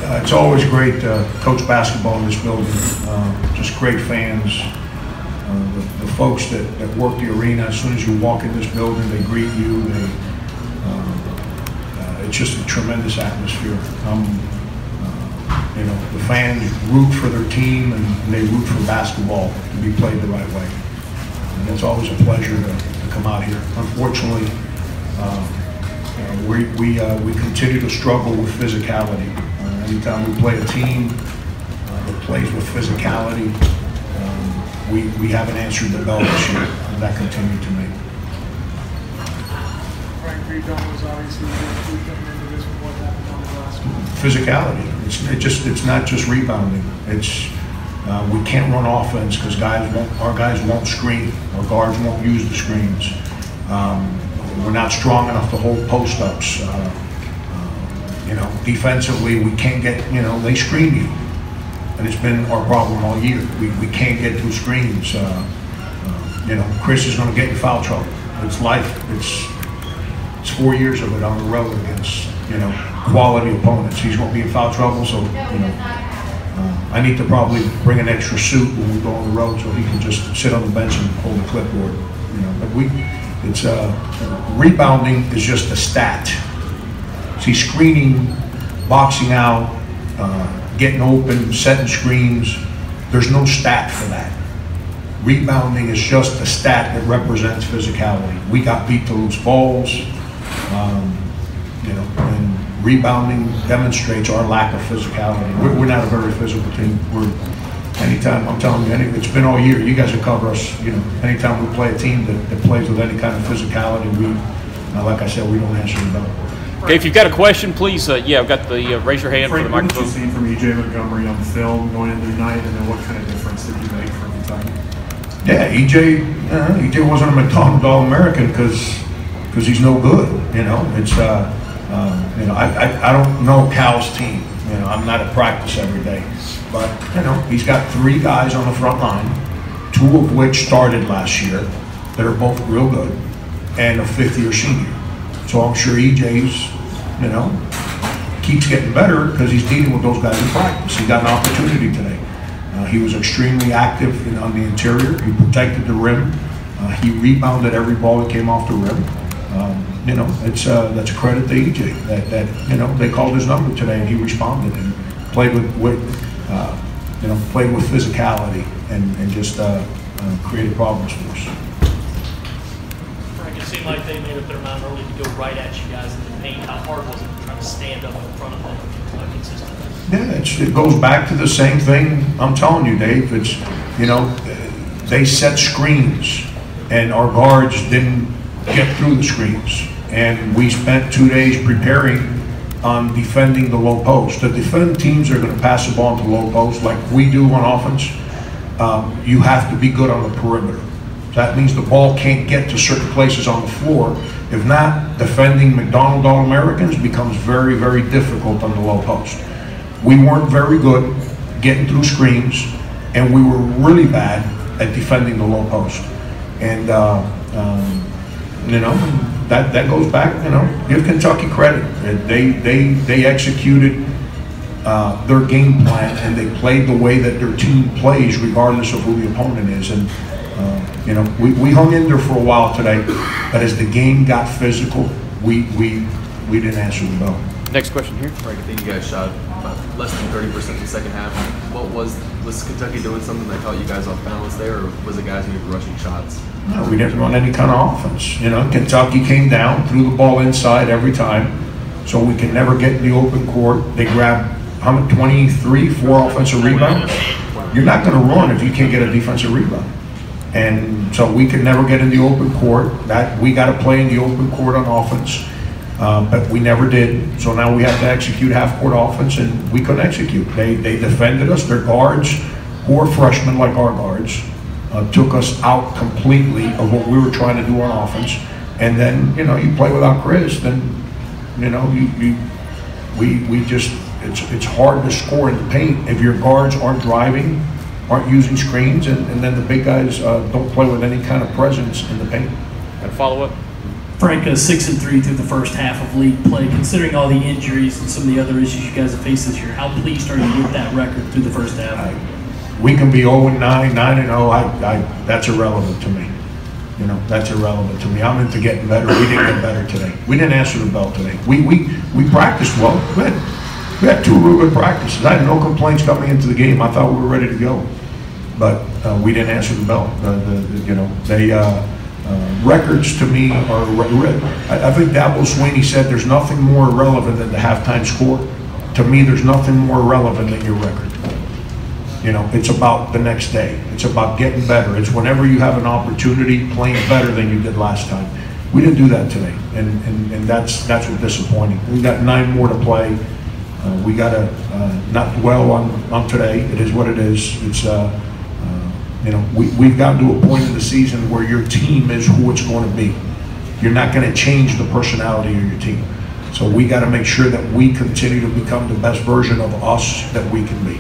It's always great to coach basketball in this building. Just great fans. The folks that work the arena, as soon as you walk in this building, they greet you. It's just a tremendous atmosphere. You know, the fans root for their team and they root for basketball to be played the right way. And it's always a pleasure to come out here. Unfortunately, we continue to struggle with physicality. Anytime we play a team that plays with physicality, we haven't answered the bell this year, and that continued to me. Frank Rebound was obviously coming into this with what happened on the last one. Physicality. It's not just rebounding. It's we can't run offense because our guys won't screen. Our guards won't use the screens. We're not strong enough to hold post-ups. You know, defensively, we can't get, you know, they screen you. And it's been our problem all year. We can't get through screens. You know, Chris is going to get in foul trouble. It's life. It's 4 years of it on the road against, you know, quality opponents. He's going to be in foul trouble, so, you know, I need to probably bring an extra suit when we go on the road so he can just sit on the bench and hold the clipboard. You know, but rebounding is just a stat. See, screening, boxing out, getting open, setting screens, there's no stat for that. Rebounding is just a stat that represents physicality. We got beat to loose balls, you know, and rebounding demonstrates our lack of physicality. We're not a very physical team. Anytime, I'm telling you, it's been all year. You guys will cover us, you know, anytime we play a team that plays with any kind of physicality, like I said, we don't answer the bell. Okay, if you've got a question, please, yeah, I've got the raise your hand Frank, for the microphone. What did you see from E.J. Montgomery on film going into the night, and then what kind of difference did he make for Kentucky? Yeah, EJ wasn't a McDonald All-American because he's no good. You know, it's you know, I don't know Cal's team. You know, I'm not at practice every day, but you know, he's got 3 guys on the front line, 2 of which started last year, that are both real good, and a 5th-year senior. So I'm sure EJ's, you know, keeps getting better because he's dealing with those guys in practice. He got an opportunity today. He was extremely active on the interior. He protected the rim. He rebounded every ball that came off the rim. You know, that's a credit to EJ that you know, they called his number today and he responded and played with you know, played with physicality and just created problems for us. It seemed like they made up their mind early to go right at you guys in the paint. How hard was it trying to stand up in front of them consistently? Yeah, it goes back to the same thing I'm telling you, Dave. It's, you know, they set screens and our guards didn't get through the screens. And we spent 2 days preparing on defending the low post. To defend teams that are going to pass the ball into the low post like we do on offense, you have to be good on the perimeter. That means the ball can't get to certain places on the floor. If not, defending McDonald All-Americans becomes very, very difficult on the low post. We weren't very good getting through screens, and we were really bad at defending the low post. And you know, that goes back. You know, give Kentucky credit. They executed their game plan and they played the way that their team plays, regardless of who the opponent is. And you know, we hung in there for a while today, but as the game got physical, we didn't answer the bell. Next question here. Frank, I think you guys shot about less than 30% in the second half. What was Kentucky doing something that caught you guys off balance there, or was it guys who were rushing shots? No, we didn't run any kind of offense. You know, Kentucky came down, threw the ball inside every time, so we can never get in the open court. They grabbed 4 offensive rebounds. You're not going to run if you can't get a defensive rebound. And so we could never get in the open court. That we got to play in the open court on offense, but we never did. So now we have to execute half-court offense, and we couldn't execute. They defended us. Their guards, who are freshmen like our guards, took us out completely of what we were trying to do on offense. And then, you know, you play without Chris, then, you know, we just, it's hard to score in the paint if your guards aren't driving, aren't using screens, and then the big guys don't play with any kind of presence in the paint. Got a follow-up? Frank, 6-3 through the first half of league play. Considering all the injuries and some of the other issues you guys have faced this year, how pleased are you with that record through the first half? We can be 0-9, 9-0. That's irrelevant to me. You know, that's irrelevant to me. I'm into getting better. We didn't get better today. We didn't answer the bell today. We practiced well. We had 2 real good practices. I had no complaints coming into the game. I thought we were ready to go, but we didn't answer the bell. You know, records to me are. I think Dabo Swinney said there's nothing more irrelevant than the halftime score. To me, there's nothing more relevant than your record. You know, it's about the next day. It's about getting better. It's whenever you have an opportunity, playing better than you did last time. We didn't do that today, and that's what's disappointing. We got 9 more to play. We got to not dwell on today. It is what it is. It's you know, we've gotten to a point in the season where your team is who it's going to be. You're not going to change the personality of your team. So we got to make sure that we continue to become the best version of us that we can be.